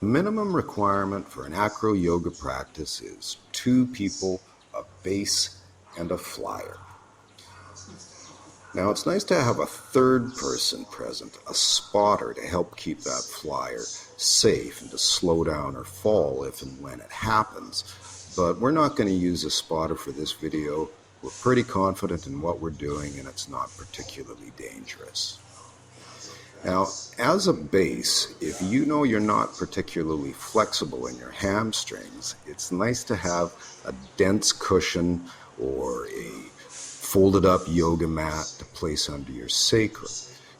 The minimum requirement for an acro-yoga practice is 2 people, a base, and a flyer. Now it's nice to have a third person present, a spotter, to help keep that flyer safe and to slow down or fall if and when it happens. But we're not going to use a spotter for this video. We're pretty confident in what we're doing and it's not particularly dangerous. Now, as a base, if you know you're not particularly flexible in your hamstrings, it's nice to have a dense cushion or a folded up yoga mat to place under your sacrum.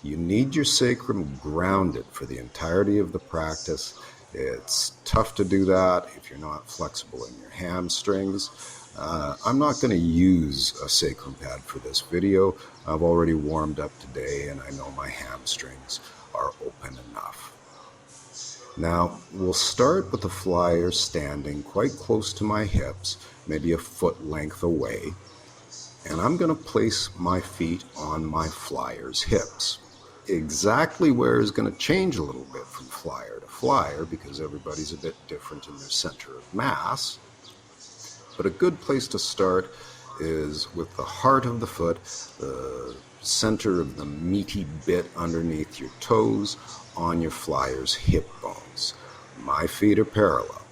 You need your sacrum grounded for the entirety of the practice. It's tough to do that if you're not flexible in your hamstrings. I'm not going to use a sacrum pad for this video. I've already warmed up today and I know my hamstrings are open enough. Now we'll start with the flyer standing quite close to my hips, maybe a foot length away, and I'm going to place my feet on my flyer's hips. Exactly where is going to change a little bit from flyer to flyer because everybody's a bit different in their center of mass. But a good place to start is with the heart of the foot, the center of the meaty bit underneath your toes on your flyer's hip bones. My feet are parallel.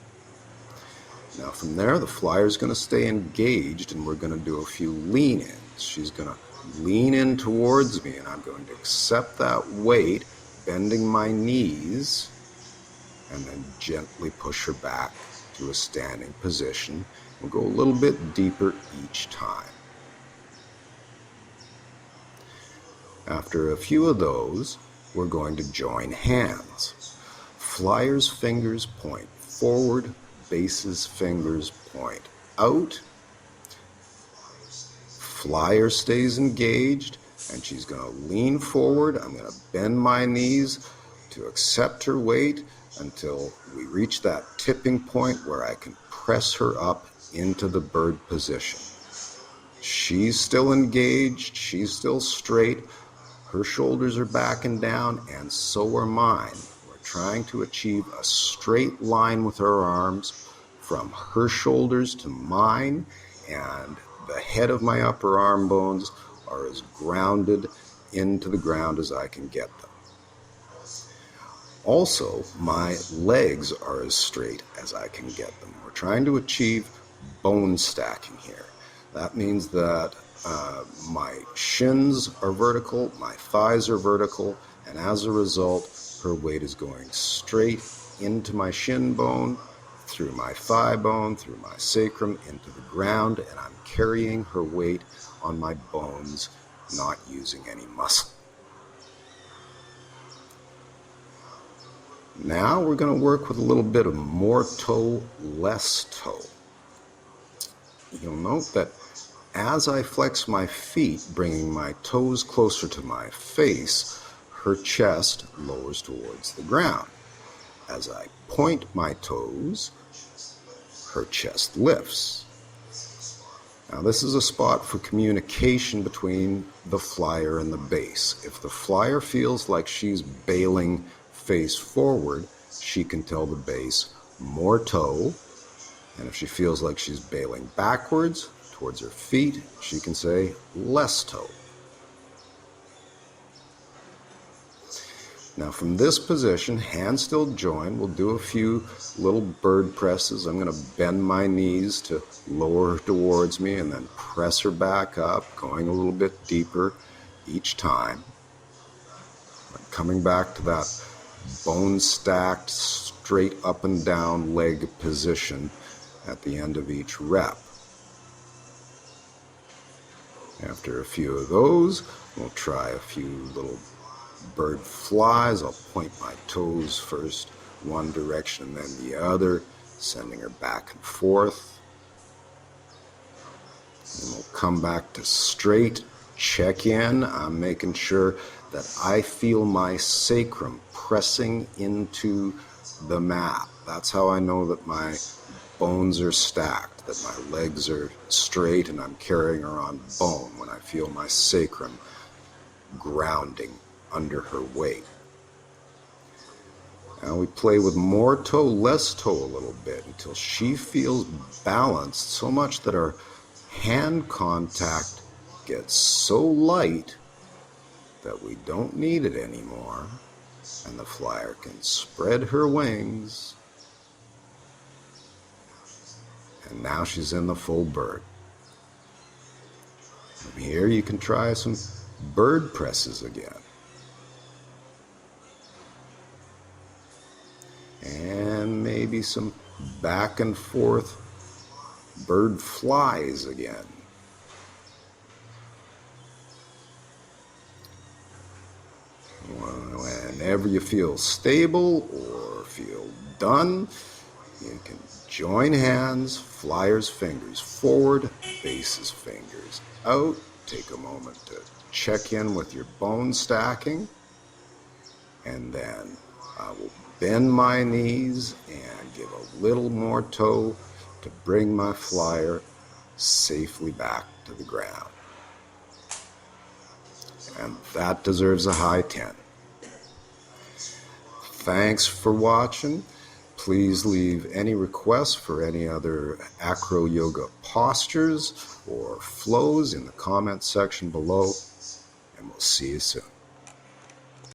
Now from there, the flyer's going to stay engaged and we're going to do a few lean-ins. She's going to lean in towards me and I'm going to accept that weight, bending my knees, and then gently push her back to a standing position. We'll go a little bit deeper each time. After a few of those, we're going to join hands. Flyer's fingers point forward, base's fingers point out. Flyer stays engaged and she's going to lean forward. I'm going to bend my knees to accept her weight until we reach that tipping point where I can press her up into the bird position. She's still engaged, she's still straight, her shoulders are back and down, and so are mine. We're trying to achieve a straight line with our arms from her shoulders to mine, and the head of my upper arm bones are as grounded into the ground as I can get them. Also, my legs are as straight as I can get them. We're trying to achieve bone stacking here. That means that my shins are vertical, my thighs are vertical, and as a result, her weight is going straight into my shin bone, through my thigh bone, through my sacrum, into the ground, and I'm carrying her weight on my bones, not using any muscle. Now we're going to work with a little bit of more toe, less toe. You'll note that as I flex my feet, bringing my toes closer to my face, her chest lowers towards the ground. As I point my toes, her chest lifts. Now this is a spot for communication between the flyer and the base. If the flyer feels like she's bailing face forward, she can tell the base more toe. And if she feels like she's bailing backwards towards her feet, she can say less toe. Now from this position, hands still joined, we'll do a few little bird presses. I'm going to bend my knees to lower her towards me and then press her back up, going a little bit deeper each time. I'm coming back to that bone stacked, straight up and down leg position at the end of each rep. After a few of those, we'll try a few little bird flies. I'll point my toes first one direction and then the other, sending her back and forth. And we'll come back to straight, check in. I'm making sure that I feel my sacrum pressing into the mat. That's how I know that my bones are stacked, that my legs are straight and I'm carrying her on bone, when I feel my sacrum grounding under her weight. Now we play with more toe, less toe a little bit until she feels balanced so much that our hand contact gets so light that we don't need it anymore, and the flyer can spread her wings. And now she's in the full bird. From here you can try some bird presses again. And maybe some back and forth bird flies again. Whenever you feel stable or feel done, you can join hands, flyers fingers forward, bases fingers out. Take a moment to check in with your bone stacking, and then I will bend my knees and give a little more toe to bring my flyer safely back to the ground. And that deserves a high 10. Thanks for watching. Please leave any requests for any other Acroyoga postures or flows in the comment section below, and we'll see you soon.